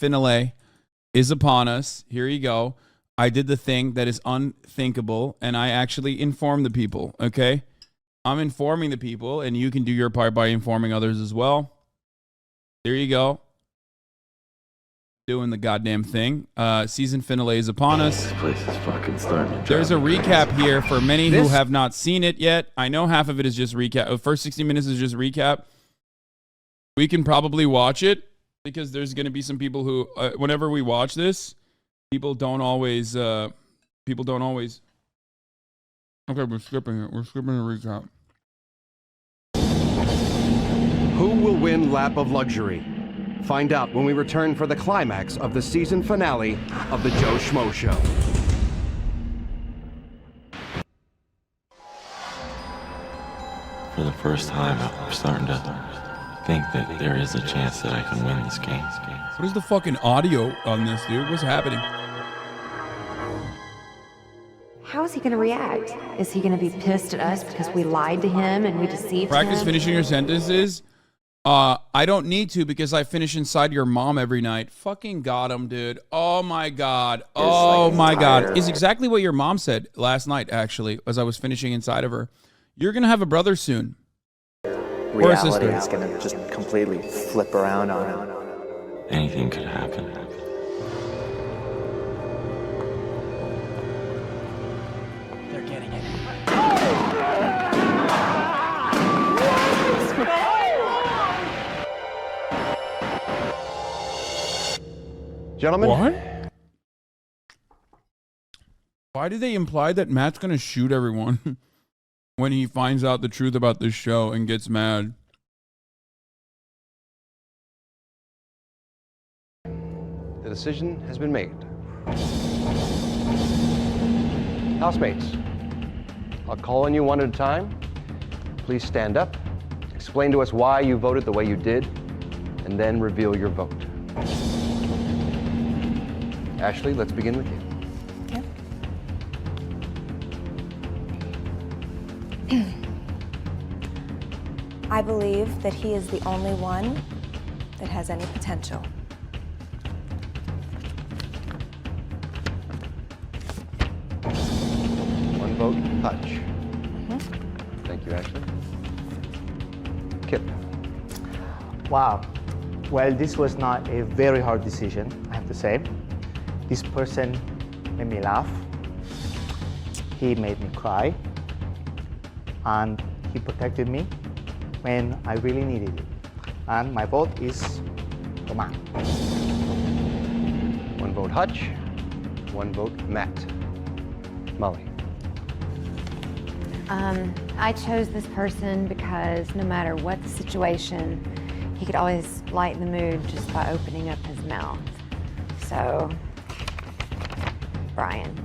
finale is upon us. Here you go. I did the thing that is unthinkable, and I actually informed the people, okay? I'm informing the people, and you can do your part by informing others as well. There you go. Doing the goddamn thing. Season finale is upon us. This place is fucking starting to There's a recap crazy. here for many who have not seen it yet. I know half of it is just recap. The first 60 minutes is just recap. We can probably watch it because there's going to be some people who, whenever we watch this, people don't always. Okay, we're skipping it. We're skipping the recap. Who will win Lap of Luxury? Find out when we return for the climax of the season finale of the Joe Schmo Show. For the first time, I'm starting to think that there is a chance that I can win this game. What is the fucking audio on this, dude? What's happening? How is he going to react? Is he going to be pissed at us because we lied to him and we deceived Practice him? finishing your sentences. I don't need to because I finish inside your mom every night. Fucking got him, dude. Oh my god. Oh my god. Is exactly what your mom said last night, actually, as I was finishing inside of her. You're gonna have a brother soon. Or a sister. Reality is gonna just completely flip around on him. Anything could happen. They're getting it. Gentlemen? What? Why do they imply that Matt's gonna shoot everyone when he finds out the truth about this show and gets mad? The decision has been made. Housemates, I'll call on you one at a time. Please stand up, explain to us why you voted the way you did, and then reveal your vote. Ashley, let's begin with you. Okay. I believe that he is the only one that has any potential. One vote, Hutch. Thank you, Ashley. Kip. Wow. Well, this was not a very hard decision, I have to say. This person made me laugh. He made me cry. And he protected me when I really needed it. And my vote is for Matt. One vote, Hutch. One vote, Matt. Molly. I chose this person because no matter what the situation, he could always lighten the mood just by opening up his mouth. So, Brian.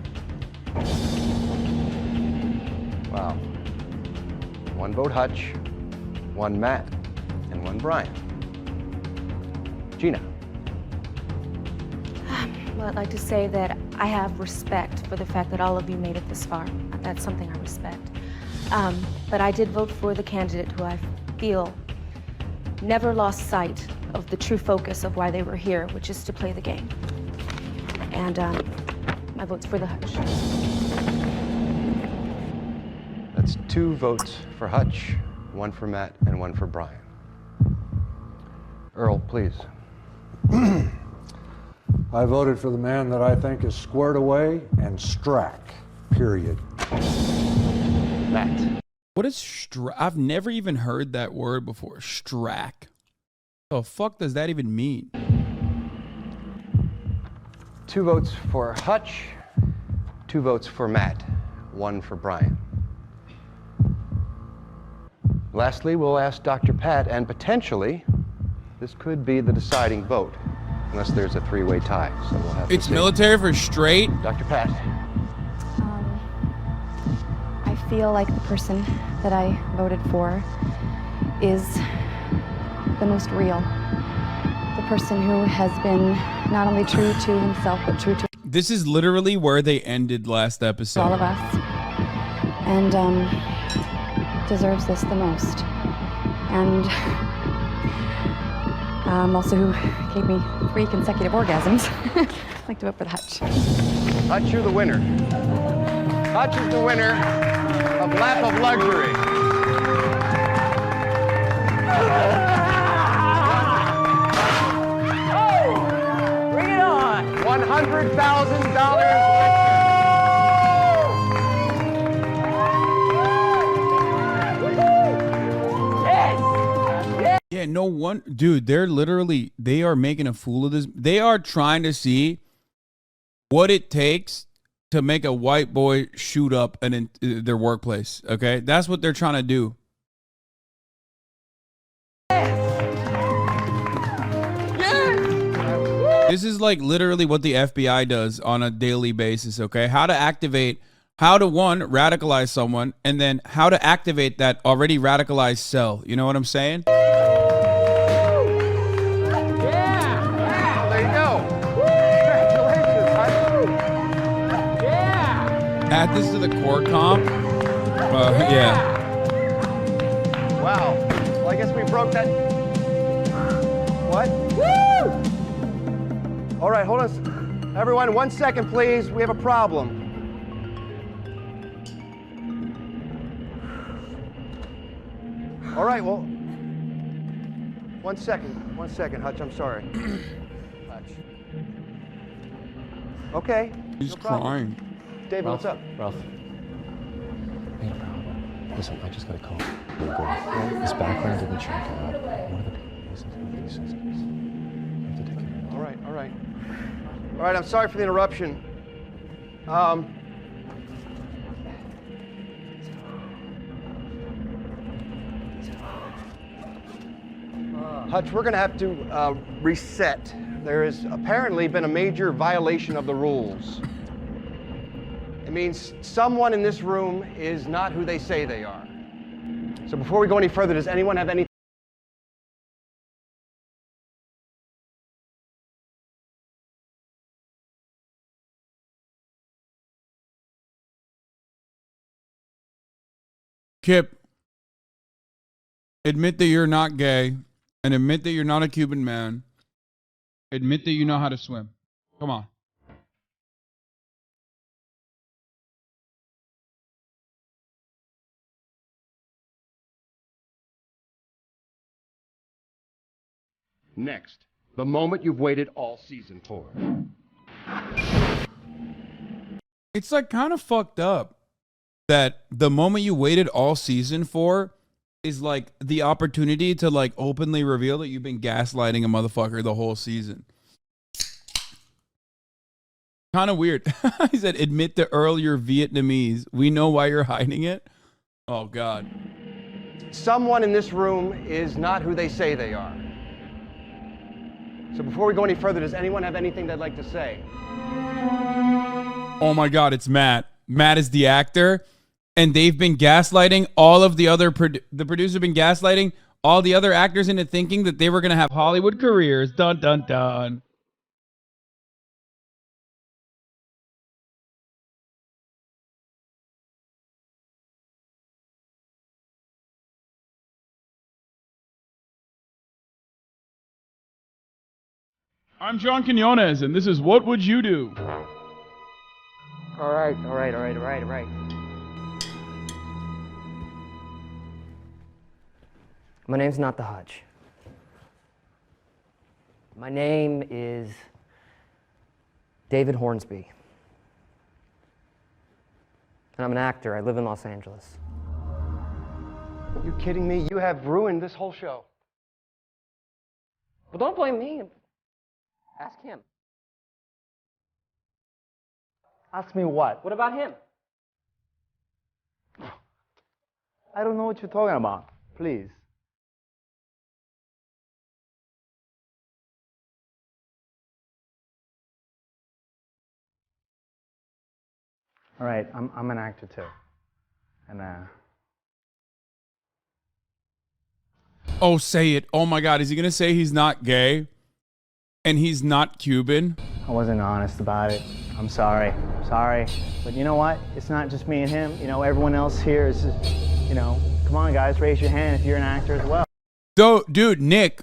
Wow. One vote, Hutch. One, Matt. And one, Brian. Gina. Well, I'd like to say that I have respect for the fact that all of you made it this far. That's something I respect. But I did vote for the candidate who I feel never lost sight of the true focus of why they were here, which is to play the game. And my vote's for the Hutch. That's 2 votes for Hutch, 1 for Matt, and 1 for Brian. Earl, please. I voted for the man that I think is squared away and strack, period. Matt. What is I've never even heard that word before. Strack. The fuck does that even mean? 2 votes for Hutch, 2 votes for Matt, 1 for Brian. Lastly, we'll ask Dr. Pat, and potentially, this could be the deciding vote, unless there's a 3-way tie. So we'll have It's to see. military for straight. Dr. Pat. I feel like the person that I voted for is the most real. The person who has been not only true to himself, but true to This is literally where they ended last episode. all of us. And deserves this the most. And Also who gave me 3 consecutive orgasms. I'd like to vote for the Hutch. Hutch, you're the winner. Hutch is the winner of Lap of Luxury. Bring it on! $100,000. Yeah, no one, dude, they are making a fool of this. They are trying to see what it takes to make a white boy shoot up their workplace. Okay, that's what they're trying to do. This is like literally what the FBI does on a daily basis. Okay, how to one, radicalize someone, and then how to activate that already radicalized cell. You know what I'm saying? Add this to the core comp. Yeah. Wow. Well, I guess we broke that. What? Woo! All right, hold on. Everyone, 1 second, please. We have a problem. All right, well. 1 second. 1 second, Hutch. I'm sorry. Hutch. Okay. He's no problem. crying. David, Ralph, what's up? Ralph. Ain't a problem. Listen, I just got a call. This background didn't check out. One of the pieces of these systems. I have to take care of it. All right, all right. All right, I'm sorry for the interruption. Hutch, we're going to have to reset. There has apparently been a major violation of the rules. It means someone in this room is not who they say they are. So before we go any further, does anyone have any? Kip, admit that you're not gay and admit that you're not a Cuban man. Admit that you know how to swim. Come on. Next, the moment you've waited all season for. It's like kind of fucked up that the moment you waited all season for is like the opportunity to like openly reveal that you've been gaslighting a motherfucker the whole season. Kind of weird. He said, admit to Earl you're Vietnamese. We know why you're hiding it. Oh, God. Someone in this room is not who they say they are. So before we go any further, does anyone have anything they'd like to say? Oh, my God, it's Matt. Matt is the actor, and they've been gaslighting all of the other, the producers have been gaslighting all the other actors into thinking that they were going to have Hollywood careers. Dun, dun, dun. I'm John Quinones, and this is What Would You Do? All right. My name's not the Hutch. My name is David Hornsby. And I'm an actor. I live in Los Angeles. Are you kidding me? You have ruined this whole show. Well, don't blame me. Ask him. Ask me what? What about him? I don't know what you're talking about. Please. All right, I'm an actor too. And Oh, say it. Oh my God. Is he going to say he's not gay and he's not Cuban? I wasn't honest about it. I'm sorry. Sorry. But you know what? It's not just me and him. You know, everyone else here is just, you know, come on guys, raise your hand if you're an actor as well. So, dude, Nick,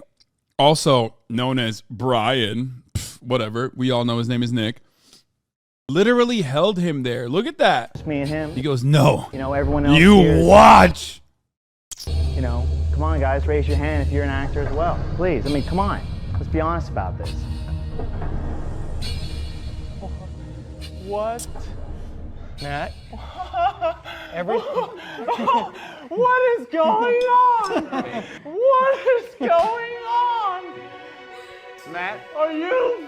also, known as Brian, whatever, we all know his name is Nick, literally held him there. Look at that. Just me and him. He goes, no. You know, everyone else You here is- watch. You know, come on, guys, raise your hand if you're an actor as well. Please, I mean, come on. Let's be honest about this. What? Matt? What is going on? What is going on? Matt? Are you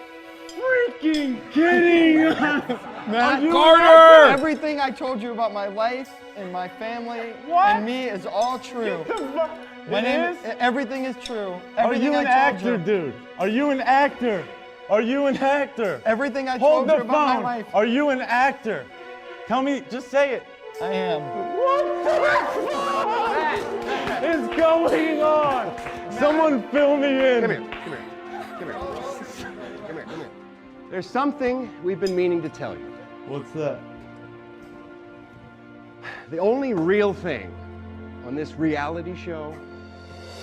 freaking kidding us? Matt, Carter! everything I told you about my life and my family What? and me is all true. My It name, is? everything is true. Are Everything you I an told actor, you. dude? Are you an actor? Are you an actor? Everything I Hold told you the about my phone. life. Are you an actor? Tell me, just say it. I am. What is going on? Someone fill me in. Come here. There's something we've been meaning to tell you. What's that? The only real thing on this reality show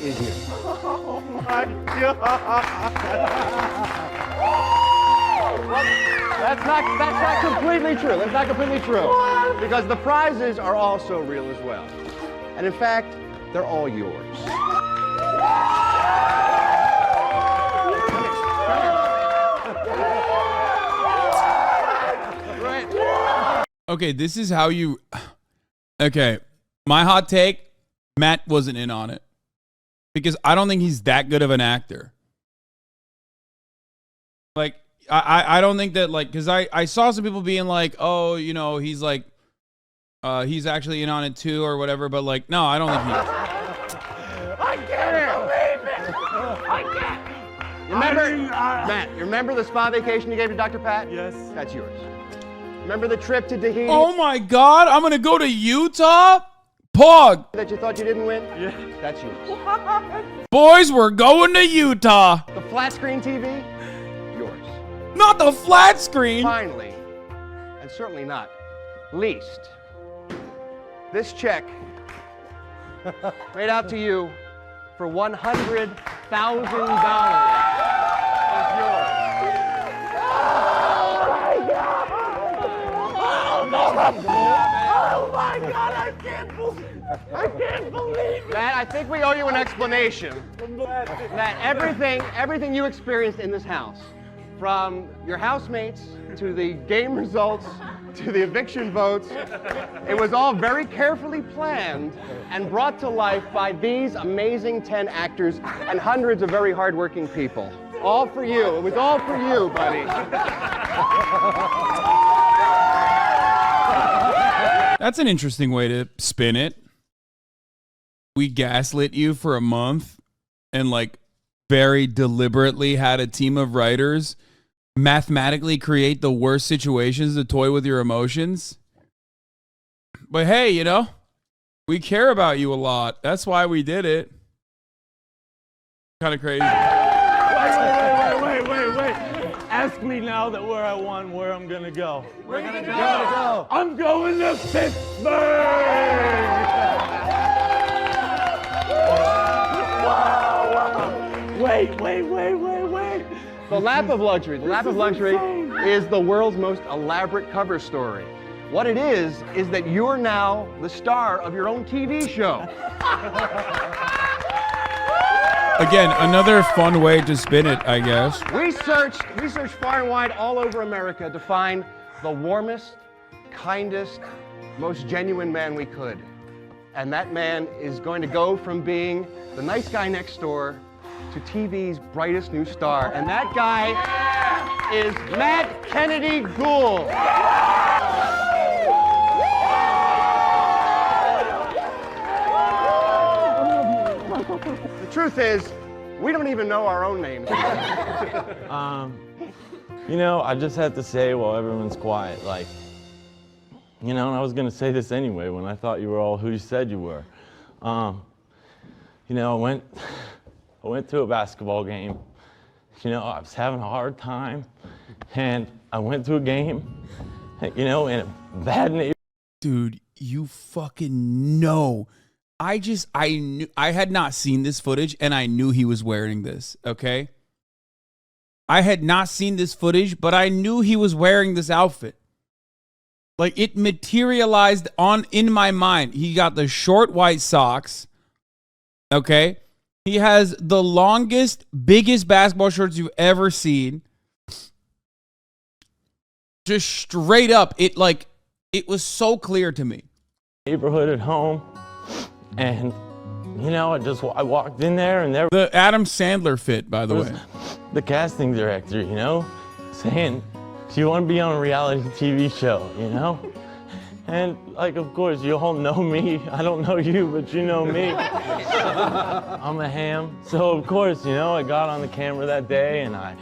is you. Oh my God. That's not completely true. That's not completely true. What? Because the prizes are also real as well. And in fact, they're all yours. Okay, this is how you... Okay, my hot take, Matt wasn't in on it. Because I don't think he's that good of an actor. Like, I don't think that, like, because I saw some people being like, oh, you know, he's like, he's actually in on it too or whatever, but like, no, I don't think he is. I can't believe it. I can't. Remember, Matt, you remember the spa vacation you gave to Dr. Pat? Yes. That's yours. Remember the trip to Tahiti Oh my God, I'm going to go to Utah? Pog. that you thought you didn't win? Yeah. That's yours. Boys, we're going to Utah. The flat screen TV? Yours. Not the flat screen. Finally, and certainly not least, this check made out to you for $100,000 is yours. Oh my God, I can't believe it. Matt, I think we owe you an explanation. Matt, everything you experienced in this house, from your housemates to the game results to the eviction votes, it was all very carefully planned and brought to life by these amazing 10 actors and hundreds of very hardworking people. All for you. It was all for you, buddy. That's an interesting way to spin it. We gaslit you for a month and like very deliberately had a team of writers mathematically create the worst situations to toy with your emotions. But hey, you know, we care about you a lot. That's why we did it. Kind of crazy. Wait. Ask me now that where I won, where I'm gonna go. We're gonna go. I'm going to Pittsburgh! Wait. The Lap of Luxury. The Lap of Luxury is the world's most elaborate cover story. What it is that you're now the star of your own TV show. Again, another fun way to spin it, I guess. We searched far and wide all over America to find the warmest, kindest, most genuine man we could. And that man is going to go from being the nice guy next door to TV's brightest new star. And that guy is Matt Kennedy Gould. The truth is, we don't even know our own names. You know, I just have to say while everyone's quiet, like, you know, and I was gonna say this anyway when I thought you were all who you said you were. You know, I went to a basketball game. You know, I was having a hard time, and I went to a game, you know, in a bad neighborhood. Dude, you fucking know. I knew, I had not seen this footage and I knew he was wearing this, okay? I had not seen this footage, but I knew he was wearing this outfit. Like, it materialized in my mind. He got the short white socks. Okay. He has the longest, biggest basketball shorts you've ever seen. Just straight up, it was so clear to me. Neighborhood at home, and you know, I walked in there, and there the Adam Sandler fit, by the way. The casting director, you know, saying, "Do you want to be on a reality TV show?" You know, and like, of course, you all know me. I don't know you, but you know me. I'm a ham, so of course, you know, I got on the camera that day, and I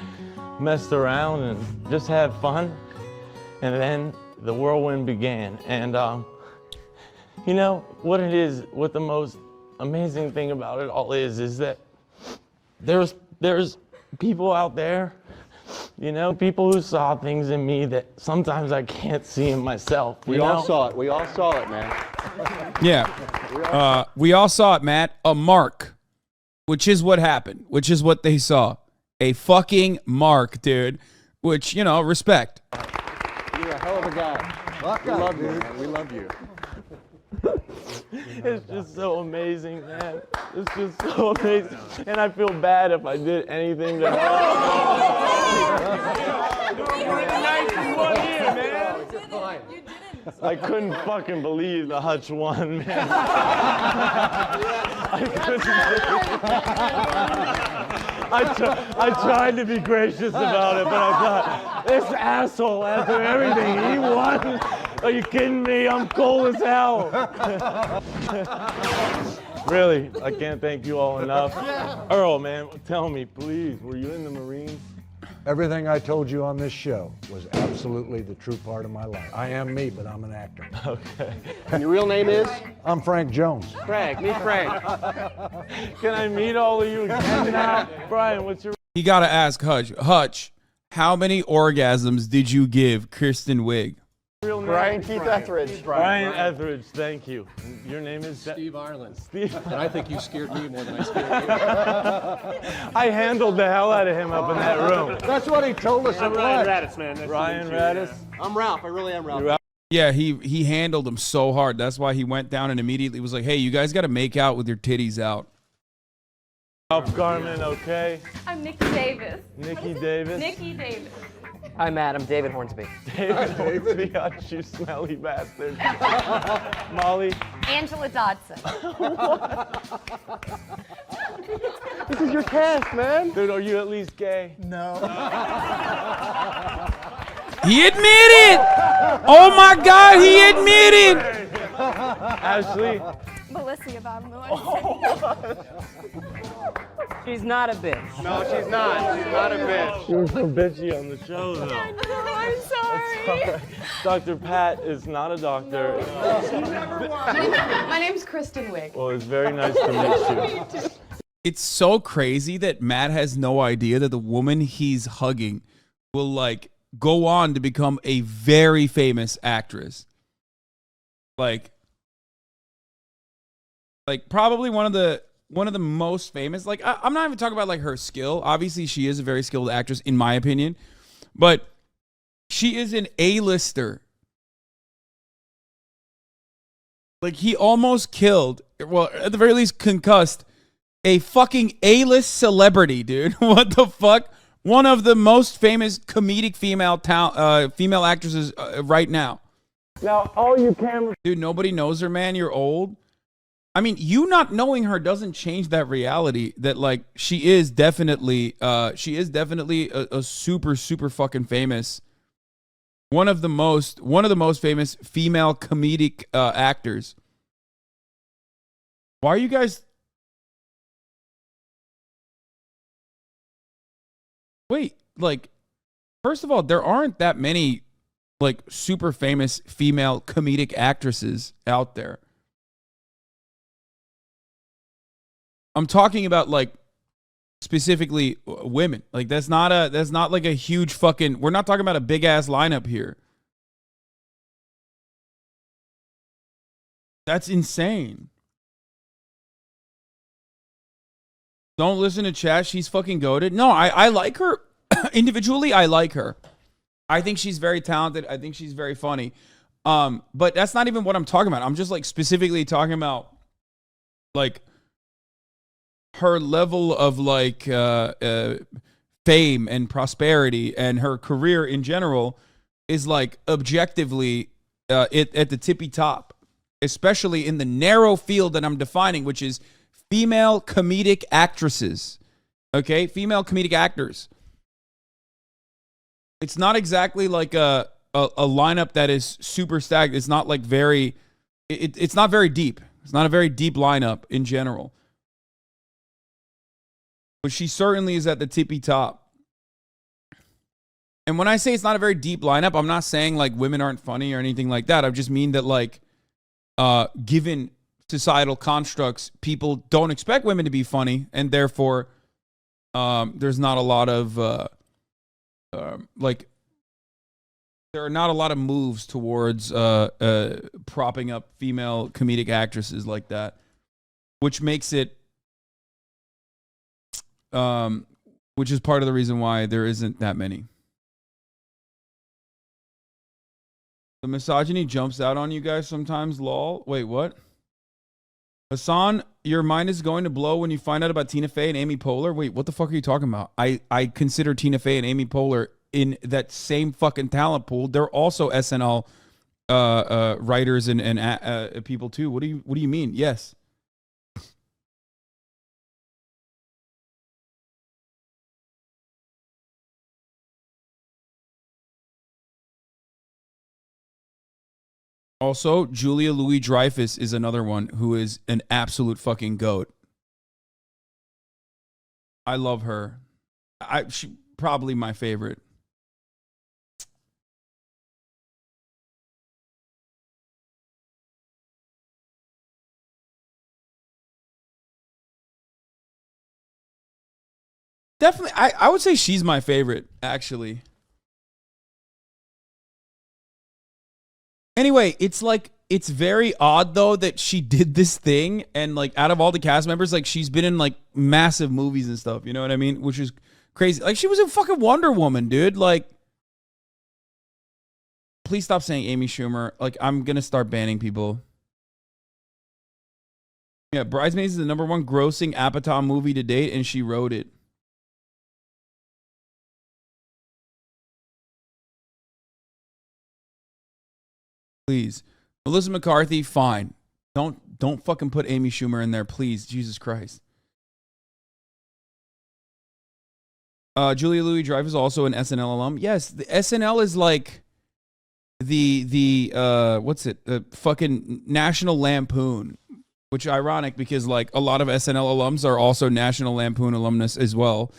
messed around and just had fun, and then the whirlwind began, and you know what it is, what the most amazing thing about it all is that there's people out there, you know, people who saw things in me that sometimes I can't see in myself. We all saw it. We all saw it, man. Yeah. We all saw it, Matt. A mark, which is what happened, which is what they saw. A fucking mark, dude. Which, you know, respect. You're a hell of a guy. We love you, man. We love you. It's just so amazing, man. It's just so amazing. And I feel bad if I did anything to I couldn't fucking believe the Hutch won, man. I tried to be gracious about it, but I thought, this asshole, after everything, he won? Are you kidding me? I'm cold as hell. Really, I can't thank you all enough. Earl, man, tell me, please, were you in the Marines? Everything I told you on this show was absolutely the true part of my life. I am me, but I'm an actor. Okay. And your real name is? I'm Frank Jones. Frank, meet Frank. Can I meet all of you again now? Brian, what's your... You gotta ask Hutch, how many orgasms did you give Kristen Wiig? Real name? Brian Keith Etheridge. Brian Etheridge, thank you. Your name is? Steve Ireland. Steve. And I think you scared me more than I scared you. I handled the hell out of him up in that room. That's what he told us. I'm Ryan Radis, man. Nice Ryan to meet you. Radis. I'm Ralph. I really am Ralph. Yeah, he handled him so hard. That's why he went down and immediately was like, hey, you guys gotta make out with your titties out. Ralph Garman, okay. I'm Nikki Davis. Nikki Davis. Nikki Davis. Hi, Matt. I'm David Hornsby. David Hornsby, you smelly bastard. Molly. Angela Dodson. This is your cast, man. Dude, are you at least gay? No. He admitted! Oh my God, he admitted! Ashley. Melissa Yvonne. She's not a bitch. No, she's not. She's not a bitch. She was so bitchy on the show, though. I'm sorry. Dr. Pat is not a doctor. My name's Kristen Wiig. Well, it's very nice to meet you. It's so crazy that Matt has no idea that the woman he's hugging will, like, go on to become a very famous actress. Like probably one of the most famous. Like, I'm not even talking about like her skill. Obviously, she is a very skilled actress in my opinion, but she is an A-lister. Like, he almost killed, well, at the very least concussed, a fucking A-list celebrity, dude. What the fuck? One of the most famous comedic female actresses right now. Now, all you cameras... Dude, nobody knows her, man. You're old. I mean, you not knowing her doesn't change that reality that, like, she is definitely a super, super fucking famous. One of the most famous female comedic actors. Why are you guys... Wait, like, first of all, there aren't that many, like, super famous female comedic actresses out there. I'm talking about, like, specifically women. Like, that's not like a huge fucking, we're not talking about a big ass lineup here. That's insane. Don't listen to chat. She's fucking goated. No, I like her. individually, I like her. I think she's very talented. I think she's very funny. But that's not even what I'm talking about. I'm just like specifically talking about like her level of like fame and prosperity, and her career in general is like objectively at the tippy top, especially in the narrow field that I'm defining, which is female comedic actresses. Okay, female comedic actors. It's not exactly like a lineup that is super stacked. It's not like very, it's not very deep. It's not a very deep lineup in general. But she certainly is at the tippy top. And when I say it's not a very deep lineup, I'm not saying like women aren't funny or anything like that. I just mean that like, given societal constructs, people don't expect women to be funny, and therefore, there's not a lot of like, there are not a lot of moves towards propping up female comedic actresses like that, which makes it, which is part of the reason why there isn't that many. The misogyny jumps out on you guys sometimes, lol. Wait, what? Hasan, your mind is going to blow when you find out about Tina Fey and Amy Poehler. Wait, what the fuck are you talking about? I consider Tina Fey and Amy Poehler in that same fucking talent pool. They're also SNL writers and people too. What do you mean? Yes. Also, Julia Louis-Dreyfus is another one who is an absolute fucking goat. I love her. She probably my favorite. Definitely, I would say she's my favorite, actually. Anyway, it's like, it's very odd though that she did this thing, and like out of all the cast members, like she's been in like massive movies and stuff, you know what I mean? Which is crazy. Like she was in fucking Wonder Woman, dude. Like, please stop saying Amy Schumer. Like, I'm gonna start banning people. Yeah, Bridesmaids is the #1 grossing Apatow movie to date, and she wrote it. Please. Melissa McCarthy, fine. Don't fucking put Amy Schumer in there, please. Jesus Christ. Julia Louis-Dreyfus is also an SNL alum. Yes, the SNL is like the what's it? The fucking National Lampoon, which is ironic because like a lot of SNL alums are also National Lampoon alumnus as well.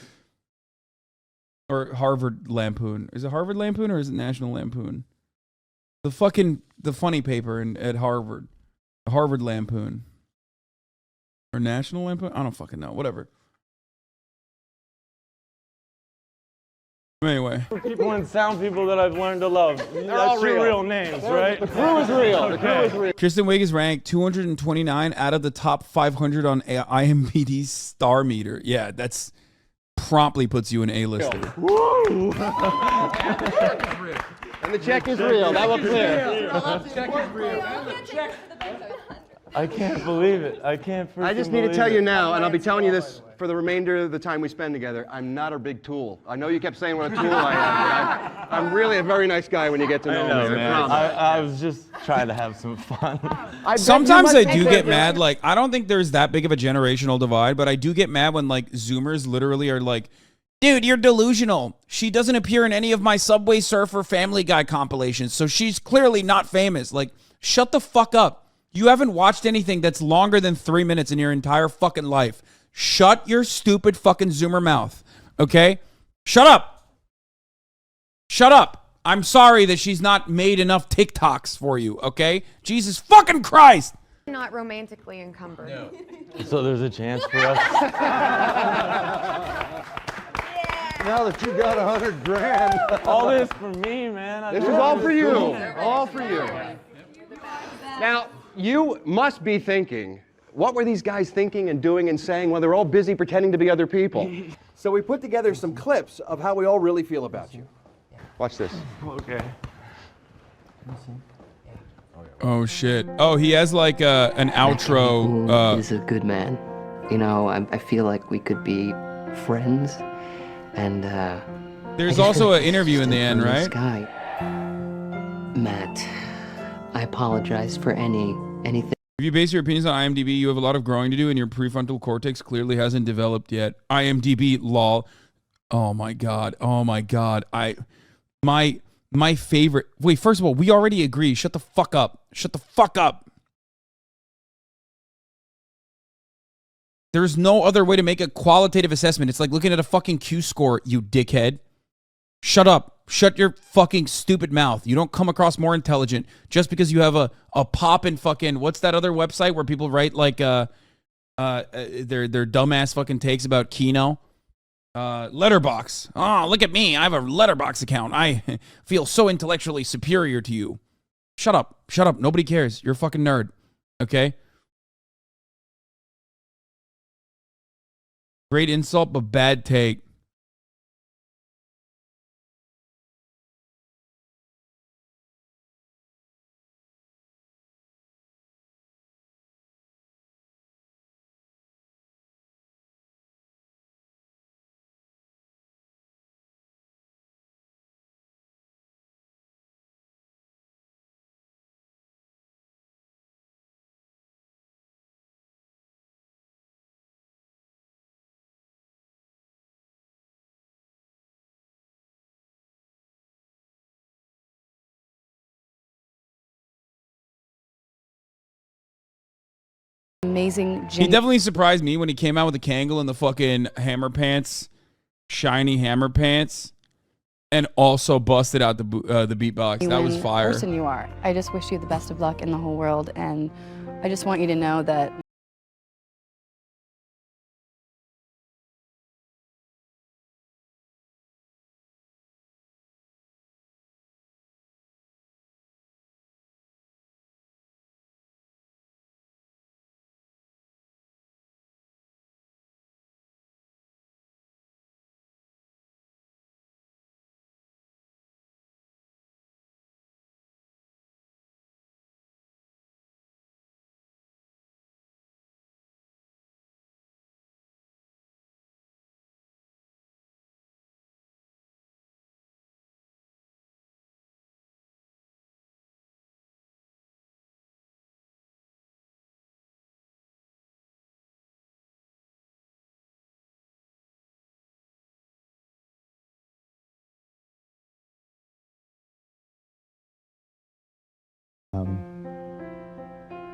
Or Harvard Lampoon. Is it Harvard Lampoon or is it National Lampoon? The funny paper at Harvard. Harvard Lampoon. Or National Lampoon? I don't fucking know. Whatever. Anyway. People and sound people that I've learned to love. That's your real names, right? The crew is real. The crew is real. Kristen Wiig is ranked 229 out of the top 500 on IMDb's star meter. Yeah, that's promptly puts you an A-lister. Woo! And the check is real. That was clear. Check is real. I can't believe it. I can't freaking I just need to tell believe you it. now, and I'll be telling you this for the remainder of the time we spend together, I'm not a big tool. I know you kept saying what a tool I am, but I'm really a very nice guy when you get to know, I know, me. man. I was just trying to have some fun. Sometimes I do get mad. Like, I don't think there's that big of a generational divide, but I do get mad when like Zoomers literally are like, dude, you're delusional. She doesn't appear in any of my Subway Surfer Family Guy compilations, so she's clearly not famous. Like, shut the fuck up. You haven't watched anything that's longer than 3 minutes in your entire fucking life. Shut your stupid fucking Zoomer mouth, okay? Shut up. Shut up. I'm sorry that she's not made enough TikToks for you, okay? Jesus fucking Christ. Not romantically encumbered. No. So there's a chance for us. Now that you got 100 grand. All this for me, man. This is all for you. All for you. Now, you must be thinking, What were these guys thinking and doing and saying when they're all busy pretending to be other people? So we put together some clips of how we all really feel about you. Watch this. Okay. Oh shit. Oh, he has like an outro. He's a good man. You know, I feel like we could be friends. And there's also an interview in the end, right? Guy. Matt, I apologize for anything. If you base your opinions on IMDb, you have a lot of growing to do, and your prefrontal cortex clearly hasn't developed yet. IMDb, lol. Oh my god. Oh my god. My favorite. Wait, first of all, we already agree. Shut the fuck up. Shut the fuck up. There's no other way to make a qualitative assessment. It's like looking at a fucking Q score, you dickhead. Shut up. Shut your fucking stupid mouth. You don't come across more intelligent just because you have a pop in fucking, what's that other website where people write like their dumbass fucking takes about Kino? Letterbox. Oh, look at me. I have a Letterbox account. I feel so intellectually superior to you. Shut up. Shut up. Nobody cares. You're a fucking nerd. Okay? Great insult, but bad take. Amazing. He definitely surprised me when he came out with the Kangol and the fucking hammer pants, shiny hammer pants, and also busted out the beatbox. That was fire. The person you are. I just wish you the best of luck in the whole world, and I just want you to know that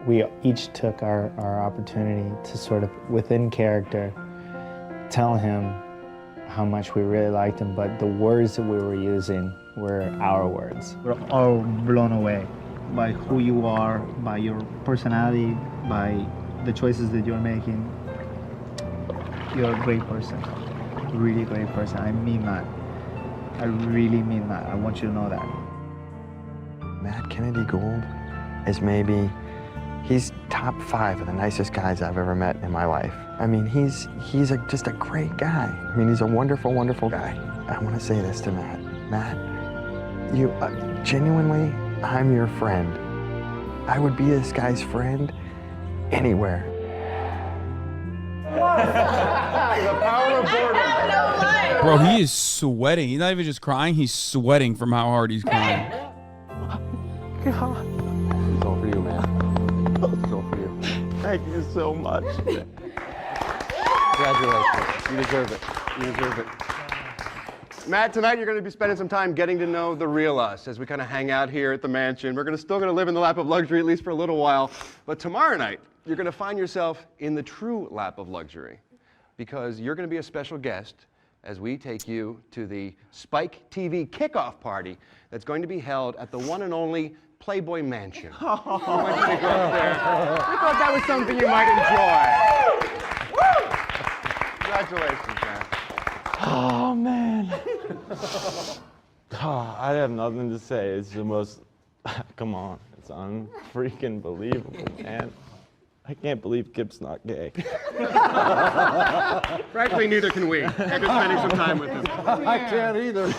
we each took our opportunity to sort of, within character, tell him how much we really liked him, but the words that we were using were our words. We're all blown away by who you are, by your personality, by the choices that you're making. You're a great person, really great person. I mean that. I really mean that. I want you to know that. Matt Kennedy Gould is maybe, he's top 5 of the nicest guys I've ever met in my life. I mean, he's just a great guy. I mean, he's a wonderful, wonderful guy. I want to say this to Matt. Matt, you, genuinely, I'm your friend. I would be this guy's friend anywhere. The power of boredom. Bro, he is sweating. He's not even just crying. He's sweating from how hard he's crying. God. It's all for you, man. It's all for you. Thank you so much. Congratulations. You deserve it. You deserve it. Matt, tonight you're going to be spending some time getting to know the real us as we kind of hang out here at the mansion. We're still going to live in the lap of luxury, at least for a little while. But tomorrow night, you're going to find yourself in the true lap of luxury because you're going to be a special guest as we take you to the Spike TV kickoff party that's going to be held at the one and only Playboy Mansion. We went to go up there. We thought that was something you might enjoy. Congratulations, man. Oh, man. Oh, I have nothing to say. It's the most, come on, it's unfreaking believable, man. I can't believe Kip's not gay. Frankly, neither can we. After spending some time with him. I can't either.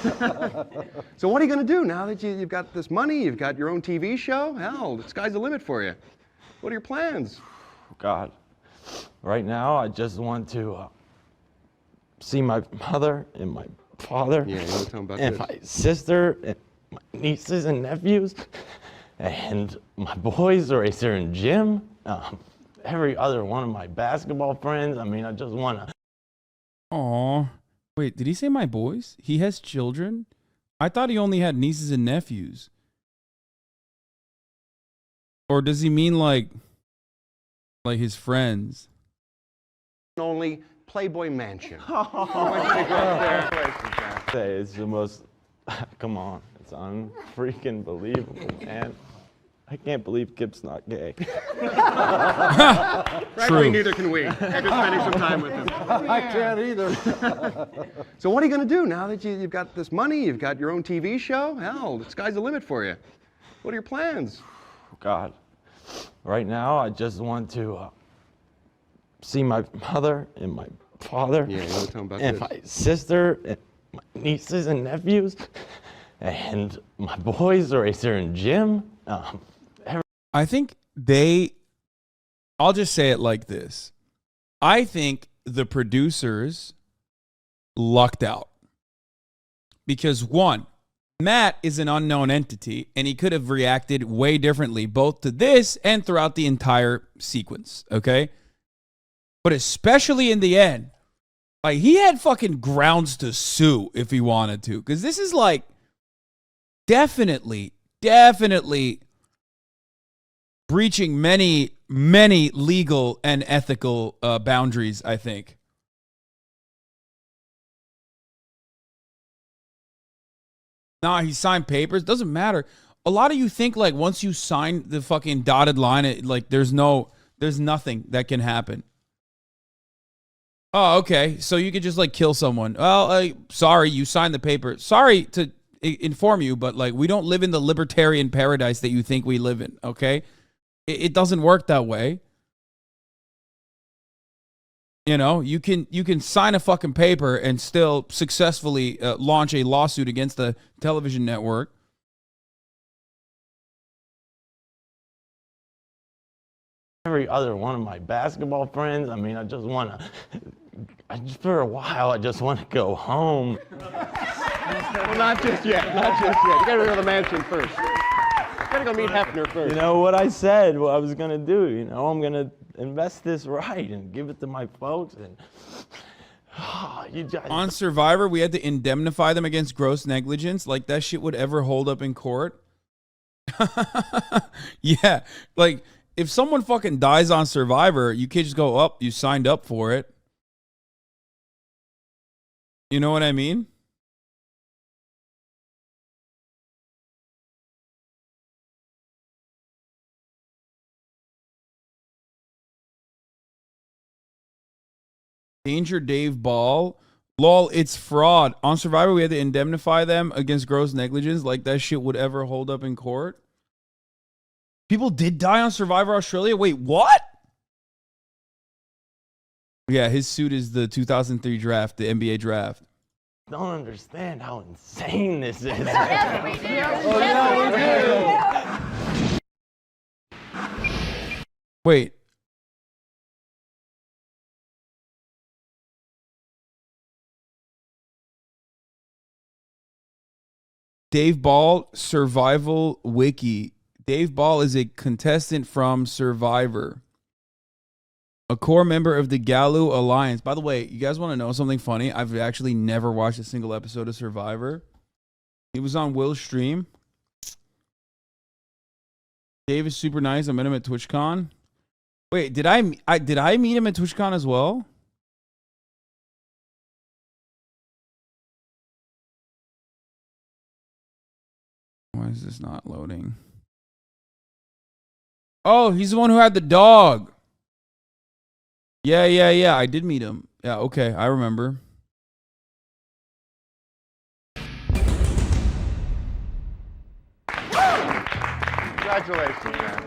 So what are you going to do now that you've got this money, you've got your own TV show? Hell, the sky's the limit for you. What are your plans? God, right now I just want to see my mother and my father Yeah, you want to tell them about and this. my sister and my nieces and nephews and my boys, Racer and Jim, every other one of my basketball friends. I mean, I just want to. Aw. Wait, did he say my boys? He has children? I thought he only had nieces and nephews. Or does he mean like his friends? Only Playboy Mansion. Say it's the most. Come on, it's unfreaking believable, man. I can't believe Kip's not gay. Frankly, neither can we. After spending some time with him. I can't either. So what are you going to do now that you've got this money, you've got your own TV show? Hell, the sky's the limit for you. What are your plans? God, right now I just want to see my mother and my father Yeah, you want to tell them about and this. my sister and my nieces and nephews and my boys, Racer and Jim. I think I'll just say it like this. I think the producers lucked out. Because one, Matt is an unknown entity, and he could have reacted way differently, both to this and throughout the entire sequence, okay? But especially in the end, like, he had fucking grounds to sue if he wanted to. Because this is like definitely breaching many legal and ethical boundaries, I think. Nah, he signed papers. Doesn't matter. A lot of you think like once you sign the fucking dotted line, there's nothing that can happen. Oh, okay. So you could just like kill someone. Well, sorry, you signed the paper. Sorry to inform you, but like we don't live in the libertarian paradise that you think we live in, okay? It doesn't work that way. You know, you can sign a fucking paper and still successfully launch a lawsuit against the television network. Every other one of my basketball friends. I mean, I just want to. For a while, I just want to go home. Well, not just yet. Not just yet. You got to go to the mansion first. You got to go meet Hefner first. You know what I said, what I was going to do. You know, I'm going to invest this right and give it to my folks. And you guys. On Survivor, we had to indemnify them against gross negligence. Like that shit would ever hold up in court. Yeah. Like if someone fucking dies on Survivor, you can't just go up. You signed up for it. You know what I mean? Danger Dave Ball. Lol, it's fraud. On Survivor, we had to indemnify them against gross negligence. Like that shit would ever hold up in court. People did die on Survivor Australia? Wait, what? Yeah, his suit is the 2003 draft, the NBA draft. I don't understand how insane this is. Yes, we do. Oh, yeah, we do. Wait. Dave Ball, Survival Wiki. Dave Ball is a contestant from Survivor. A core member of the Galu Alliance. By the way, you guys want to know something funny? I've actually never watched a single episode of Survivor. He was on Will's stream. Dave is super nice. I met him at TwitchCon. Wait, did I meet him at TwitchCon as well? Why is this not loading? Oh, he's the one who had the dog. Yeah. I did meet him. Yeah, okay. I remember. Congratulations, man.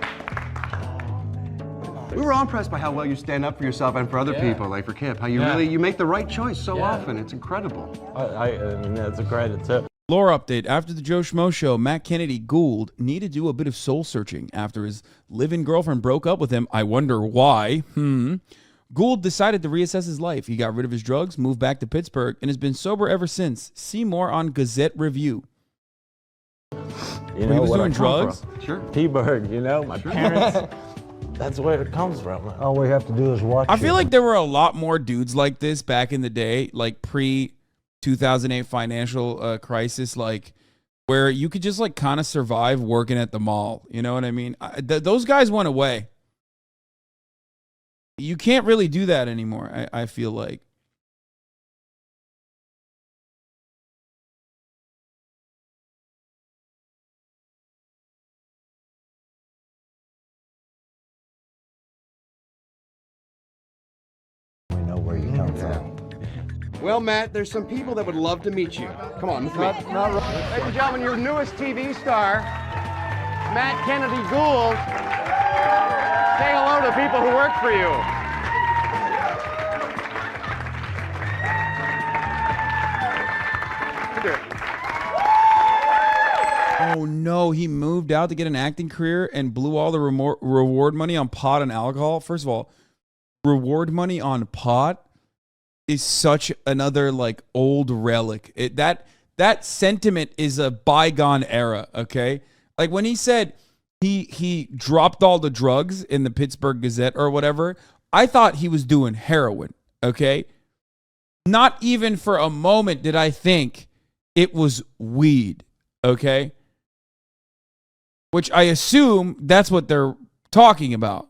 We were all impressed by how well you stand up for yourself and for other people, like for Kip. How you really, you make the right choice so often. It's incredible. I mean, that's a credit too. Lore update. After the Joe Schmo show, Matt Kennedy Gould needed to do a bit of soul searching after his live-in girlfriend broke up with him. I wonder why. Gould decided to reassess his life. He got rid of his drugs, moved back to Pittsburgh, and has been sober ever since. See more on Gazette Review. You know he was what doing I come drugs? from. Sure. P-Bird, you know, my parents. That's where it comes from. All we have to do is watch I feel like there were a lot more dudes like this back in the day, like pre-2008 financial crisis, like where you could just like kind of survive working at the mall. You know what I mean? Those guys went away. You can't really do that anymore, I feel like. We know where you come from. Well, Matt, there's some people that would love to meet you. Come on, with me. Ladies and gentlemen, your newest TV star, Matt Kennedy Gould. Say hello to people who work for you. Oh no, he moved out to get an acting career and blew all the reward money on pot and alcohol. First of all, reward money on pot is such another like old relic. That sentiment is a bygone era, okay? Like when he said he dropped all the drugs in the Pittsburgh Gazette or whatever, I thought he was doing heroin, okay? Not even for a moment did I think it was weed, okay? Which I assume that's what they're talking about.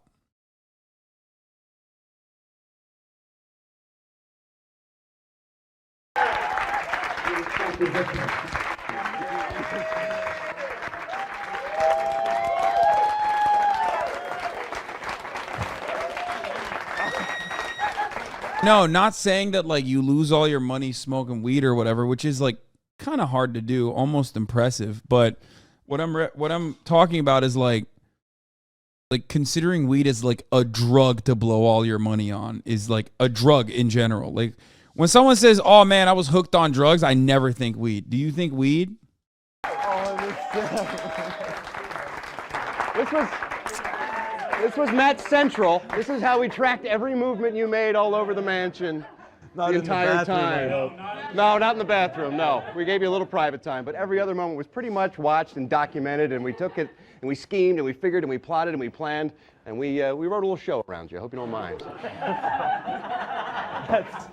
No, not saying that like you lose all your money smoking weed or whatever, which is like kind of hard to do, almost impressive. But what I'm talking about is like considering weed as like a drug to blow all your money on is like a drug in general. Like when someone says, "Oh man, I was hooked on drugs," I never think weed. Do you think weed? This was Matt Central. This is how we tracked every movement you made all over the mansion the entire time. No, not in the bathroom, no. We gave you a little private time, but every other moment was pretty much watched and documented, and we took it, and we schemed, and we figured, and we plotted, and we planned, and we wrote a little show around you. I hope you don't mind.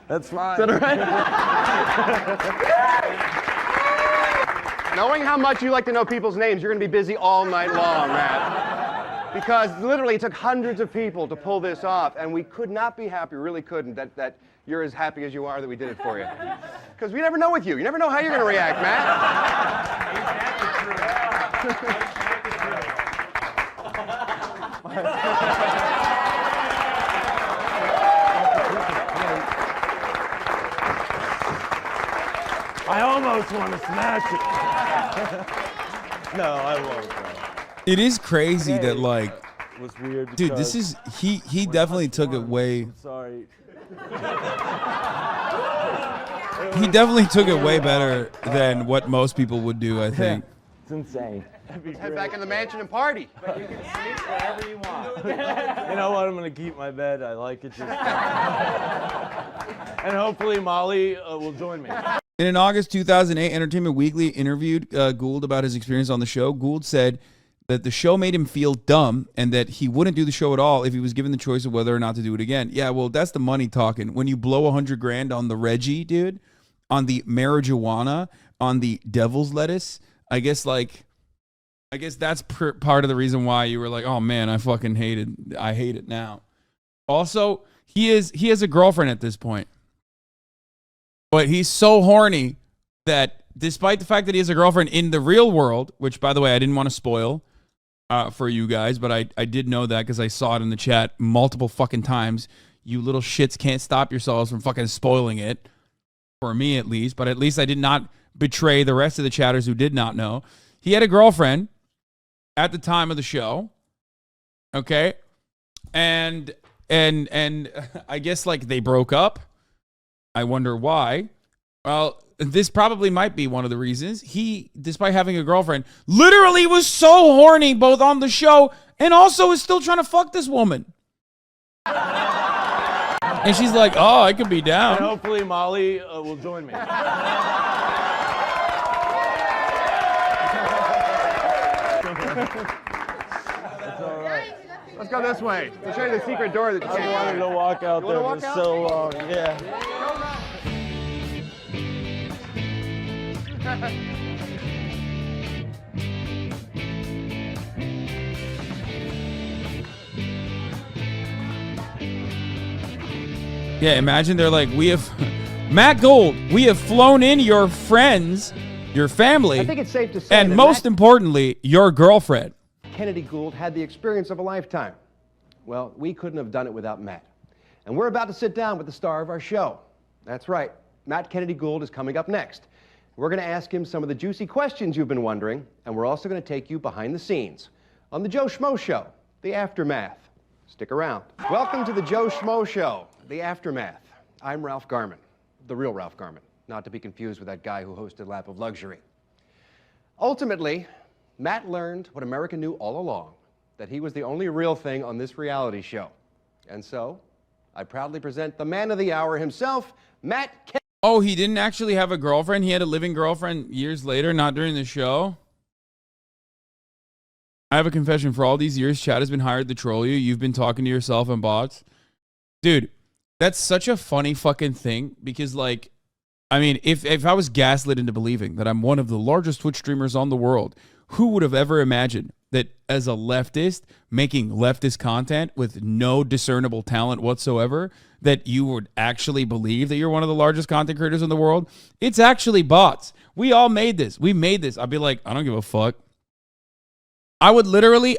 That's fine. Is that all right? Knowing how much you like to know people's names, you're going to be busy all night long, Matt. Because literally it took hundreds of people to pull this off, and we could not be happy, really couldn't, that you're as happy as you are that we did it for you. Because we never know with you. You never know how you're going to react, Matt. I almost want to smash it. No, I won't. It is crazy that like was weird. Dude, this is he definitely took it way. Sorry. He definitely took it way better than what most people would do, I think. It's insane. Head back in the mansion and party. But you can sleep wherever you want. You know what? I'm gonna keep my bed. I like it. Just and hopefully Molly will join me. In an August 2008 Entertainment Weekly interviewed Gould about his experience on the show, Gould said that the show made him feel dumb and that he wouldn't do the show at all if he was given the choice of whether or not to do it again. Yeah, well, that's the money talking. When you blow $100 grand on the Reggie, dude, on the marijuana, on the devil's lettuce, I guess that's part of the reason why you were like, oh man, I hate it now. Also, he has a girlfriend at this point. But he's so horny that despite the fact that he has a girlfriend in the real world, which by the way, I didn't want to spoil for you guys, but I did know that because I saw it in the chat multiple fucking times. You little shits can't stop yourselves from fucking spoiling it. For me at least, but at least I did not betray the rest of the chatters who did not know. He had a girlfriend at the time of the show, okay? And I guess like they broke up. I wonder why. Well, this probably might be one of the reasons. He, despite having a girlfriend, literally was so horny both on the show and also is still trying to fuck this woman. And she's like, oh, I could be down. And hopefully Molly will join me. Let's go this way. I'll show you the secret door that you I wanted to walk out there for so long. Yeah. Yeah, imagine they're like, we have, Matt Gold, we have flown in your friends, your family, I think it's safe to say and that most importantly, your girlfriend. Kennedy Gould had the experience of a lifetime. Well, we couldn't have done it without Matt. And we're about to sit down with the star of our show. That's right, Matt Kennedy Gould is coming up next. We're going to ask him some of the juicy questions you've been wondering, and we're also going to take you behind the scenes on the Joe Schmo Show, The Aftermath. Stick around. Welcome to the Joe Schmo Show, The Aftermath. I'm Ralph Garman, the real Ralph Garman, not to be confused with that guy who hosted Lap of Luxury. Ultimately, Matt learned what America knew all along, that he was the only real thing on this reality show. And so, I proudly present the man of the hour himself, Matt Kennedy. Oh, he didn't actually have a girlfriend? He had a living girlfriend years later, not during the show? I have a confession. For all these years, Chad has been hired to troll you. You've been talking to yourself and bots. Dude, that's such a funny fucking thing because, like, I mean, if I was gaslit into believing that I'm one of the largest Twitch streamers on the world, who would have ever imagined that as a leftist making leftist content with no discernible talent whatsoever, that you would actually believe that you're one of the largest content creators in the world? It's actually bots. We all made this. We made this. I'd be like, I don't give a fuck. I would literally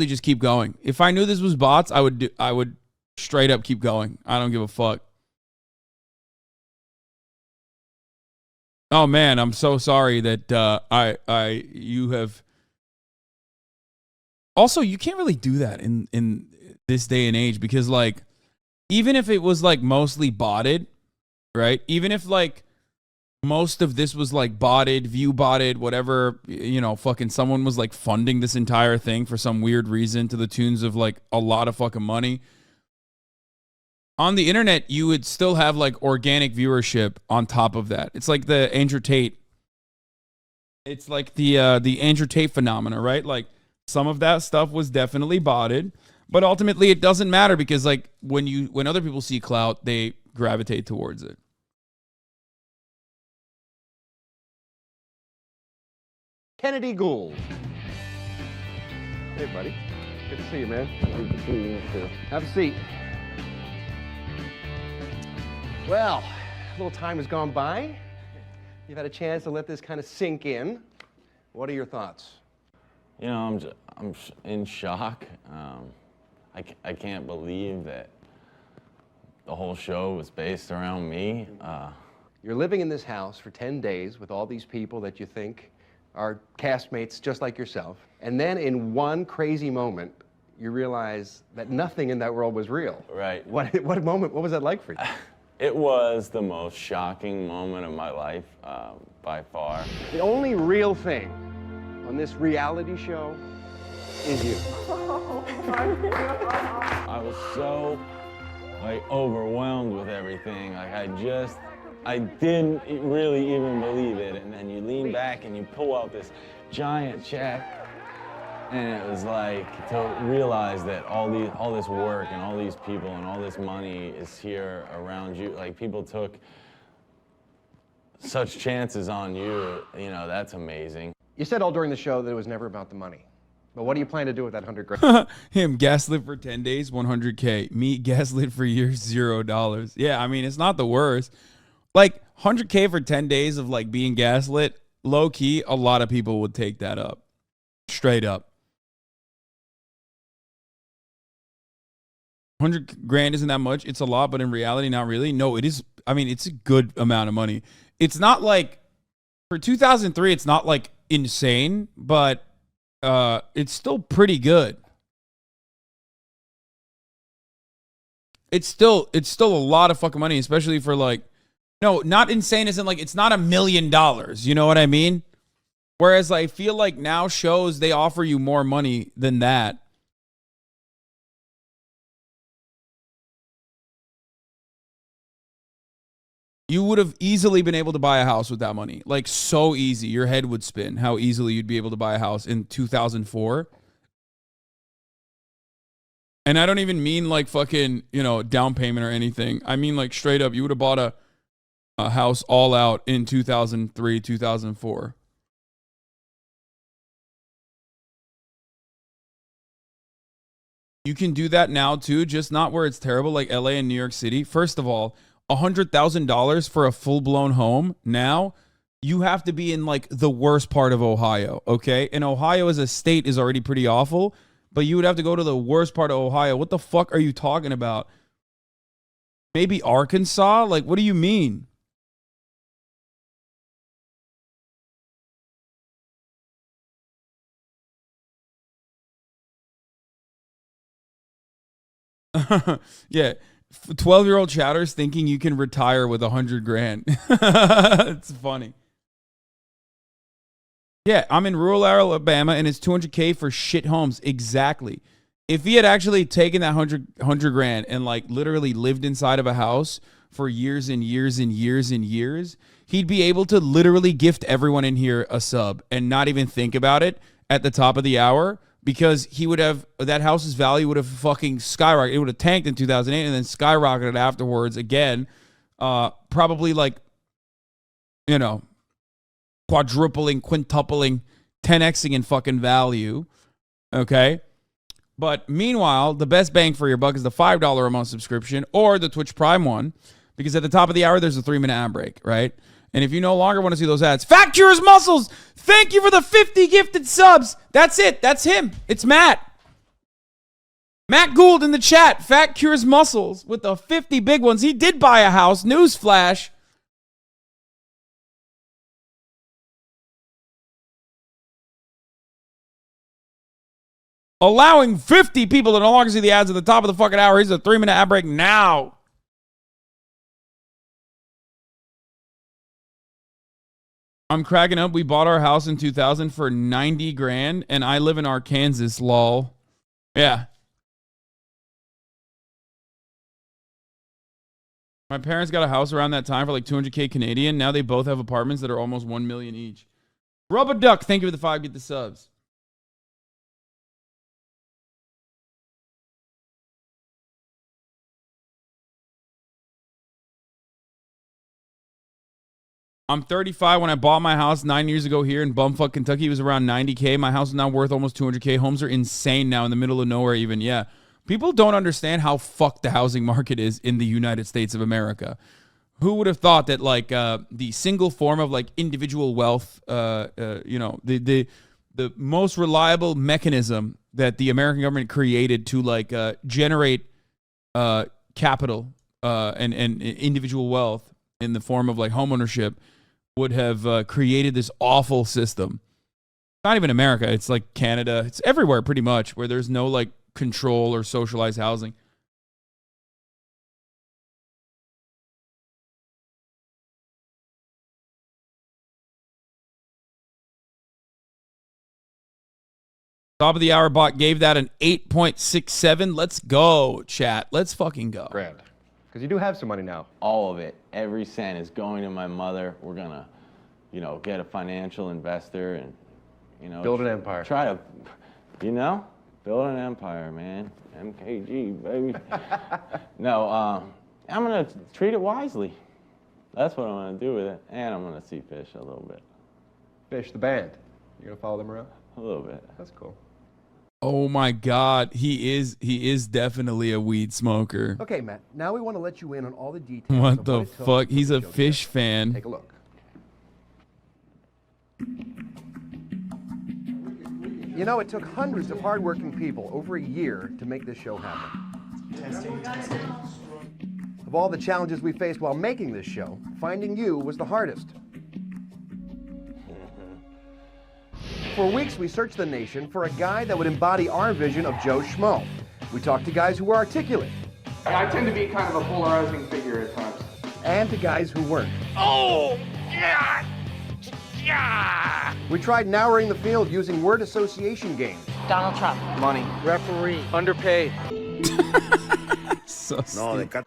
just keep going. If I knew this was bots, I would straight up keep going. I don't give a fuck. Oh man, I'm so sorry that you have. Also, you can't really do that in this day and age because, like, even if it was like mostly botted, right? Even if like most of this was like botted, view botted, whatever, you know, fucking someone was like funding this entire thing for some weird reason to the tunes of like a lot of fucking money. On the internet, you would still have like organic viewership on top of that. It's like the Andrew Tate. It's like the Andrew Tate phenomena, right? Like some of that stuff was definitely botted, but ultimately it doesn't matter because like when other people see clout, they gravitate towards it. Kennedy Gould. Hey, buddy. Good to see you, man. Good to see you, too. Have a seat. Well, a little time has gone by. You've had a chance to let this kind of sink in. What are your thoughts? You know, I'm in shock. I can't believe that the whole show was based around me. You're living in this house for 10 days with all these people that you think are castmates just like yourself. And then in one crazy moment, you realize that nothing in that world was real. Right. What moment, what was that like for you? It was the most shocking moment of my life, by far. The only real thing on this reality show is you. I was so, like, overwhelmed with everything. Like, I didn't really even believe it. And then you lean back and you pull out this giant check. And it was like to realize that all this work and all these people and all this money is here around you. Like people took such chances on you, you know, that's amazing. You said all during the show that it was never about the money. But what do you plan to do with that $100 grand? Him gaslit for 10 days, 100K. Me gaslit for years, $0. Yeah, I mean, it's not the worst. Like 100K for 10 days of like being gaslit, low key, a lot of people would take that up. Straight up. 100 grand isn't that much. It's a lot, but in reality, not really. No, it is. I mean, it's a good amount of money. It's not like for 2003, it's not like insane, but it's still pretty good. it's still a lot of fucking money, especially for like, no, not insane as in like, it's not $1 million. You know what I mean? Whereas I feel like now shows, they offer you more money than that. You would have easily been able to buy a house with that money. Like, so easy. Your head would spin how easily you'd be able to buy a house in 2004. And I don't even mean like fucking, you know, down payment or anything. I mean like straight up, you would have bought a house all out in 2003, 2004. You can do that now too, just not where it's terrible like LA and New York City. First of all, $100,000 for a full-blown home now, you have to be in like the worst part of Ohio, okay? And Ohio as a state is already pretty awful, but you would have to go to the worst part of Ohio. What the fuck are you talking about? Maybe Arkansas? Like, what do you mean? Yeah. 12-year-old chatters thinking you can retire with 100 grand. It's funny. Yeah, I'm in rural Alabama and it's 200K for shit homes. Exactly. If he had actually taken that 100 grand and like literally lived inside of a house for years and years and years and years, he'd be able to literally gift everyone in here a sub and not even think about it at the top of the hour. Because he would have, that house's value would have fucking skyrocketed. It would have tanked in 2008 and then skyrocketed afterwards again. Probably like, you know, quadrupling, quintupling, 10xing in fucking value. Okay? But meanwhile, the best bang for your buck is the $5 a month subscription or the Twitch Prime one. Because at the top of the hour, there's a 3-minute ad break, right? And if you no longer want to see those ads, Fat Cures Muscles, thank you for the 50 gifted subs. That's it. That's him. It's Matt. Matt Gould in the chat. Fat Cures Muscles with the 50 big ones. He did buy a house. Newsflash. Allowing 50 people to no longer see the ads at the top of the fucking hour. Here's a 3-minute ad break now. I'm cracking up. We bought our house in 2000 for 90 grand, and I live in Arkansas, lol. Yeah. My parents got a house around that time for like 200K Canadian. Now they both have apartments that are almost 1 million each. Rub a duck. Thank you for the 5. Get the subs. I'm 35. When I bought my house 9 years ago here in bumfuck Kentucky, it was around 90K. My house is now worth almost 200K. Homes are insane now in the middle of nowhere even. Yeah. People don't understand how fucked the housing market is in the United States of America. Who would have thought that like the single form of like individual wealth, you know, the most reliable mechanism that the American government created to like generate capital and individual wealth in the form of like homeownership would have created this awful system. Not even America. It's like Canada. It's everywhere pretty much where there's no like control or socialized housing. Top of the hour bot gave that an 8.67. Let's go, chat. Let's fucking go. Grand. Because you do have some money now. All of it, every cent is going to my mother. We're gonna, you know, get a financial investor and, you know, build an empire. Try to, you know, build an empire, man. MKG, baby. No, I'm gonna treat it wisely. That's what I'm gonna do with it, and I'm gonna see Fish a little bit. Fish, the band. You're gonna follow them around? A little bit. That's cool. Oh my God, he is definitely a weed smoker. Okay, Matt. Now we want to let you in on all the details. What the fuck? He's a Fish fan. Take a look. You know, it took hundreds of hardworking people over a year to make this show happen. Testing. Of all the challenges we faced while making this show, finding you was the hardest. For weeks, we searched the nation for a guy that would embody our vision of Joe Schmo. We talked to guys who were articulate, I tend to be kind of a polarizing figure at times. And to guys who weren't. Oh, yeah. Yeah. We tried narrowing the field using word association games. Donald Trump. Money. Referee. Underpaid. So No, stupid.